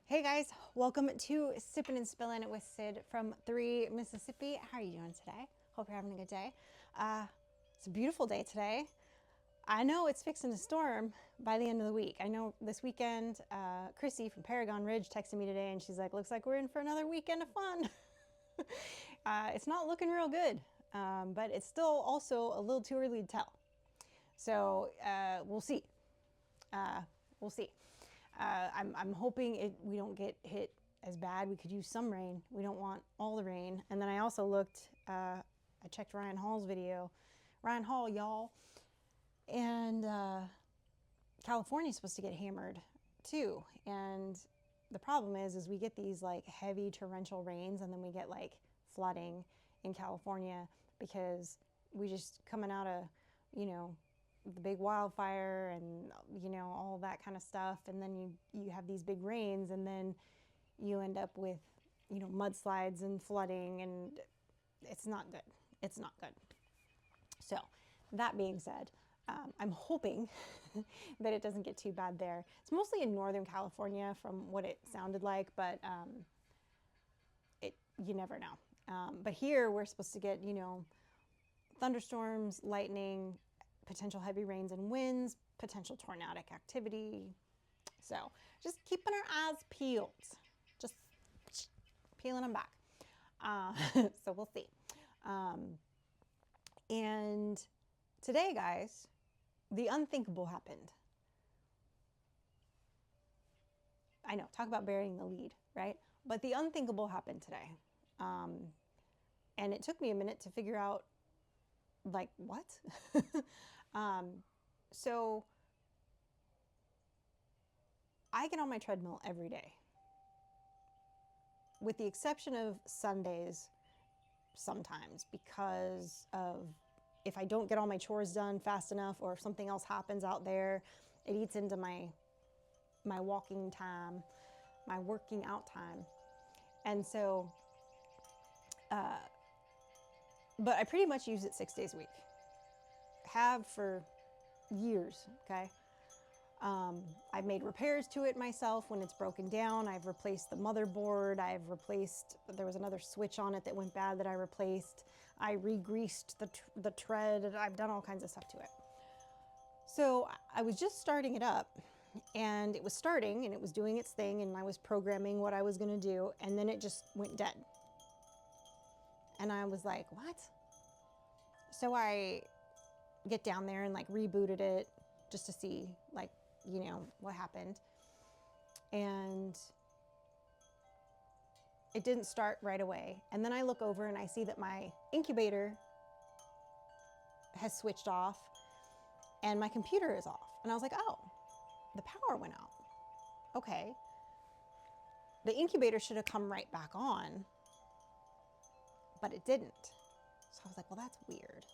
Hey guys, welcome to Sippin' and Spillin' with Sid from 3 Mississippi. How are you doing today? Hope you're having a good day. It's a beautiful day today. I know it's fixing to storm by the end of the week. I know this weekend, Chrissy from Paragon Ridge texted me today and she's like, looks like we're in for another weekend of fun. It's not looking real good, but it's still also a little too early to tell. So we'll see. We'll see. I'm hoping we don't get hit as bad. We could use some rain. We don't want all the rain. And then I also looked, I checked Ryan Hall's video. Ryan Hall, y'all. And California's supposed to get hammered too. And the problem is we get these like heavy torrential rains and then we get like flooding in California because we just coming out of, the big wildfire and all that kind of stuff, and then you have these big rains and then you end up with mudslides and flooding, and it's not good. It's not good. So that being said, I'm hoping that it doesn't get too bad there. It's mostly in Northern California from what it sounded like, but you never know. But here we're supposed to get thunderstorms, lightning, potential heavy rains and winds, potential tornadic activity. So just keeping our eyes peeled, just peeling them back. So we'll see. And today, guys, the unthinkable happened. I know, talk about burying the lead, right? But the unthinkable happened today. And it took me a minute to figure out, like, what? So I get on my treadmill every day, with the exception of Sundays sometimes, because of if I don't get all my chores done fast enough or if something else happens out there, it eats into my walking time, my working out time. And so, but I pretty much use it 6 days a week. Have for years, okay? I've made repairs to it myself when it's broken down. I've replaced the motherboard. There was another switch on it that went bad that I replaced. I re-greased the tread. I've done all kinds of stuff to it. So I was just starting it up, and it was starting and it was doing its thing, and I was programming what I was going to do, and then it just went dead. And I was like, what? So I get down there and like rebooted it just to see like, what happened. And it didn't start right away. And then I look over and I see that my incubator has switched off and my computer is off. And I was like, oh, the power went out. Okay. The incubator should have come right back on, but it didn't. So I was like, well, that's weird.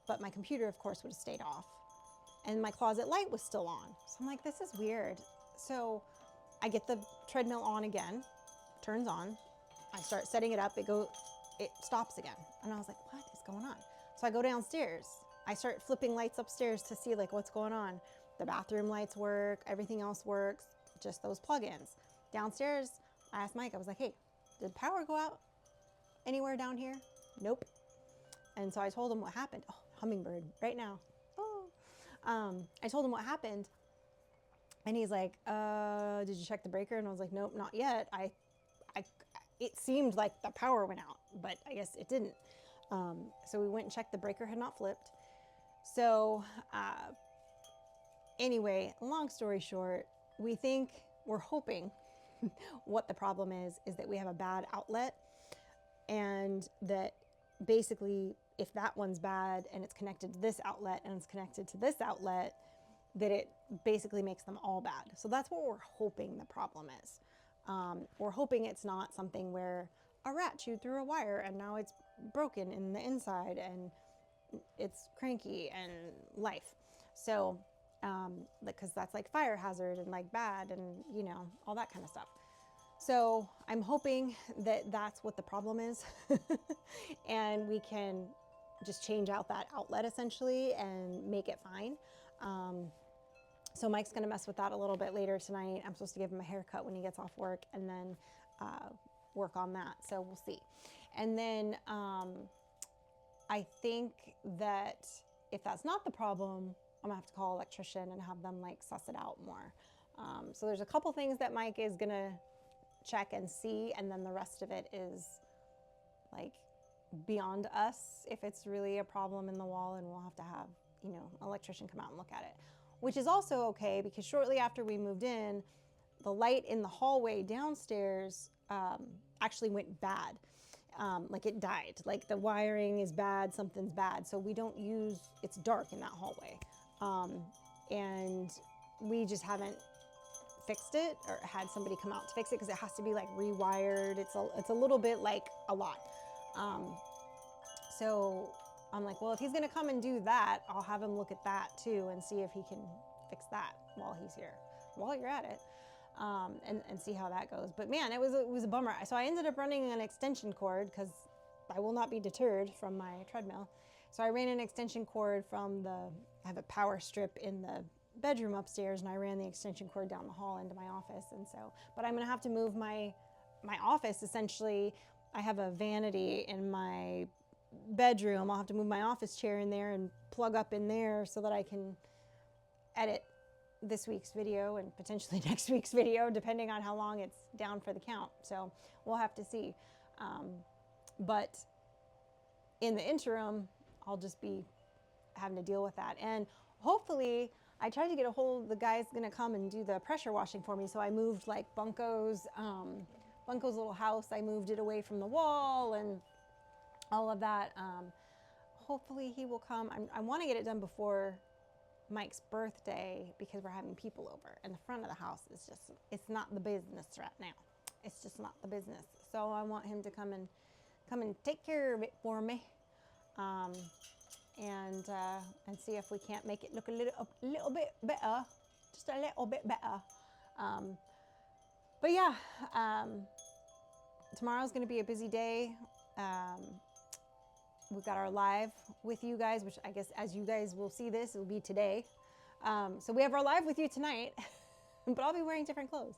But my computer, of course, would have stayed off. And my closet light was still on. So I'm like, this is weird. So I get the treadmill on again, turns on. I start setting it up, it stops again. And I was like, what is going on? So I go downstairs. I start flipping lights upstairs to see like what's going on. The bathroom lights work, everything else works, just those plugins. Downstairs, I asked Mike, I was like, hey, did power go out anywhere down here? Nope. And so I told him what happened. Oh, hummingbird right now. Oh. I told him what happened, and he's like, did you check the breaker? And I was like, nope, not yet. It seemed like the power went out, but I guess it didn't. So we went and checked. The breaker had not flipped. So anyway, long story short, we're hoping what the problem is that we have a bad outlet, and that basically if that one's bad and it's connected to this outlet and it's connected to this outlet, that it basically makes them all bad. So that's what we're hoping the problem is. We're hoping it's not something where a rat chewed through a wire and now it's broken in the inside and it's cranky and life. So, because that's like fire hazard and like bad and all that kind of stuff. So I'm hoping that that's what the problem is and we can just change out that outlet essentially and make it fine. So Mike's gonna mess with that a little bit later tonight. I'm supposed to give him a haircut when he gets off work, and then work on that. So we'll see. And then I think that if that's not the problem, I'm gonna have to call an electrician and have them like suss it out more. So there's a couple things that Mike is gonna check and see, and then the rest of it is like beyond us if it's really a problem in the wall, and we'll have to have, you know, an electrician come out and look at it, which is also okay because shortly after we moved in, the light in the hallway downstairs actually went bad. Like it died, like the wiring is bad, something's bad. So we don't use, it's dark in that hallway. And we just haven't fixed it or had somebody come out to fix it because it has to be like rewired. It's a little bit like a lot. So I'm like, well, if he's gonna come and do that, I'll have him look at that too and see if he can fix that while he's here, while you're at it. And see how that goes. But man, it was a bummer. So I ended up running an extension cord because I will not be deterred from my treadmill. So I ran an extension cord from I have a power strip in the bedroom upstairs, and I ran the extension cord down the hall into my office. And so, but I'm gonna have to move my office. Essentially, I have a vanity in my bedroom. I'll have to move my office chair in there and plug up in there so that I can edit this week's video and potentially next week's video, depending on how long it's down for the count. So we'll have to see. But in the interim, I'll just be having to deal with that. And hopefully, I tried to get a hold of the guy's gonna come and do the pressure washing for me. So I moved like Bunko's little house. I moved it away from the wall and all of that. Hopefully he will come. I want to get it done before Mike's birthday because we're having people over, and the front of the house is just, it's not the business right now. It's just not the business. So I want him to come and take care of it for me, and see if we can't make it look a little bit better, just a little bit better. But yeah, tomorrow's going to be a busy day. We've got our live with you guys, which I guess as you guys will see this, it'll be today. So we have our live with you tonight, but I'll be wearing different clothes.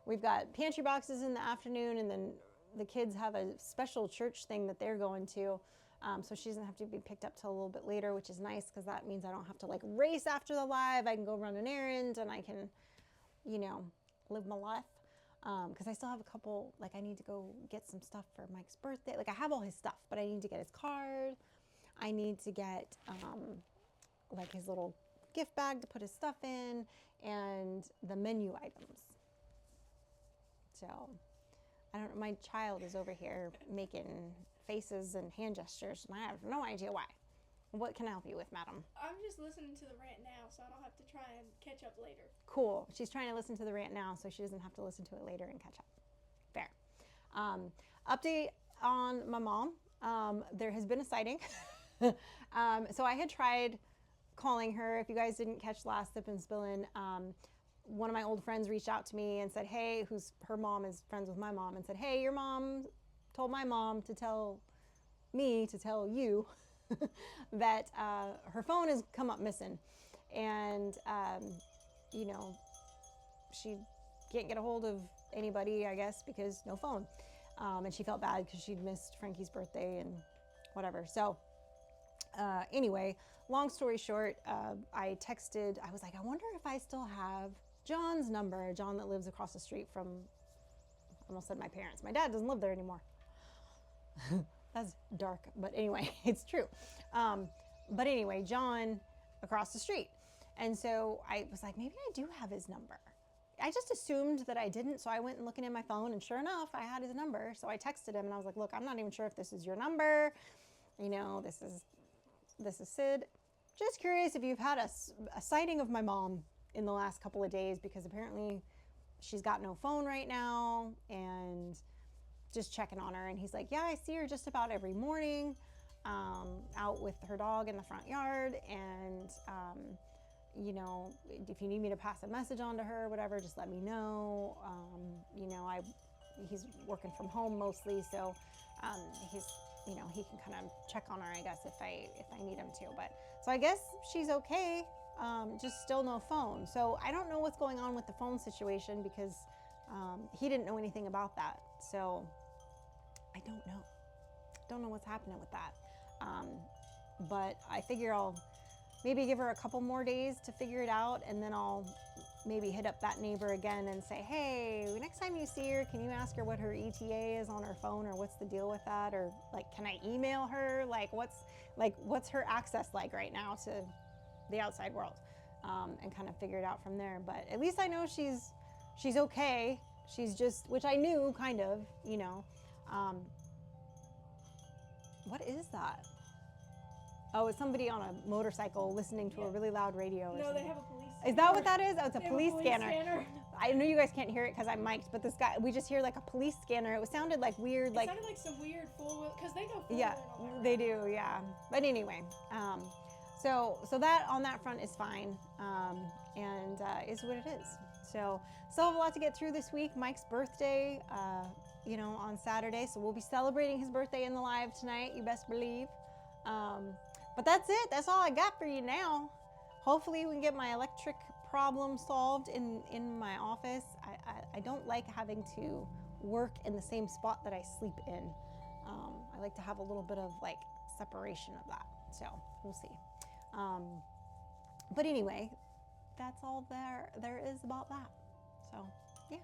We've got pantry boxes in the afternoon, and then the kids have a special church thing that they're going to. So she doesn't have to be picked up till a little bit later, which is nice because that means I don't have to like race after the live. I can go run an errand and I can, you know, live my life. Because I still have a couple, like I need to go get some stuff for Mike's birthday. Like I have all his stuff, but I need to get his card. I need to get like his little gift bag to put his stuff in, and the menu items. So I don't know, my child is over here making faces and hand gestures, and I have no idea why. What can I help you with, madam? I'm just listening to the rant now, so I don't have to try and catch up later. Cool. She's trying to listen to the rant now, so she doesn't have to listen to it later and catch up. Fair. Update on my mom. There has been a sighting. So I had tried calling her. If you guys didn't catch last Sip and Spillin', one of my old friends reached out to me and said, hey, her mom is friends with my mom, and said, hey, your mom told my mom to tell me to tell you that her phone has come up missing, and you know, she can't get a hold of anybody, I guess, because no phone, and she felt bad because she'd missed Frankie's birthday and whatever. So anyway, long story short, I texted, I was like, I wonder if I still have John's number, John that lives across the street from, I almost said my parents. My dad doesn't live there anymore. That's dark, but anyway, it's true. But anyway, John across the street. And so I was like, maybe I do have his number. I just assumed that I didn't, so I went and looking in my phone, and sure enough, I had his number. So I texted him, and I was like, look, I'm not even sure if this is your number. You know, this is Sid. Just curious if you've had a sighting of my mom in the last couple of days, because apparently she's got no phone right now, and just checking on her. And he's like, yeah, I see her just about every morning, out with her dog in the front yard, and you know, if you need me to pass a message on to her or whatever, just let me know. You know, he's working from home mostly, so he's, you know, he can kind of check on her, I guess, if I need him to. But so I guess she's okay. just still no phone. So I don't know what's going on with the phone situation because he didn't know anything about that. So I don't know what's happening with that. But I figure I'll maybe give her a couple more days to figure it out, and then I'll maybe hit up that neighbor again and say, hey, next time you see her, can you ask her what her ETA is on her phone, or what's the deal with that? Or like, can I email her? Like what's her access like right now to the outside world? And kind of figure it out from there. But at least I know she's okay. She's just, which I knew kind of, you know. What is that? Oh, it's somebody on a motorcycle listening to a really loud radio. Or No, something. they have a police. Is that what that is? Oh, it's a They have police scanner. I know you guys can't hear it because I'm mic'd, but this guy, we just hear like a police scanner. It sounded like weird, It sounded like some weird four-wheel, because they go four-wheel yeah, and all that. they do, yeah. But anyway, so that on that front is fine, and is what it is. So still have a lot to get through this week. Mike's birthday, you know, on Saturday, so we'll be celebrating his birthday in the live tonight. You best believe. But that's it. That's all I got for you now. Hopefully we can get my electric problem solved in my office. I don't like having to work in the same spot that I sleep in. I like to have a little bit of like separation of that. So we'll see. But anyway, that's all there is about that. So yeah.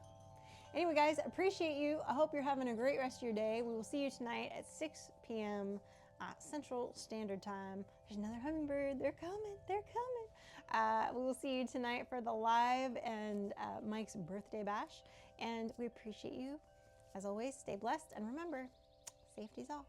Anyway, guys, appreciate you. I hope you're having a great rest of your day. We will see you tonight at 6 p.m. Central Standard Time. There's another hummingbird. They're coming. They're coming. We will see you tonight for the live and Mike's birthday bash. And we appreciate you. As always, stay blessed. And remember, safety's off.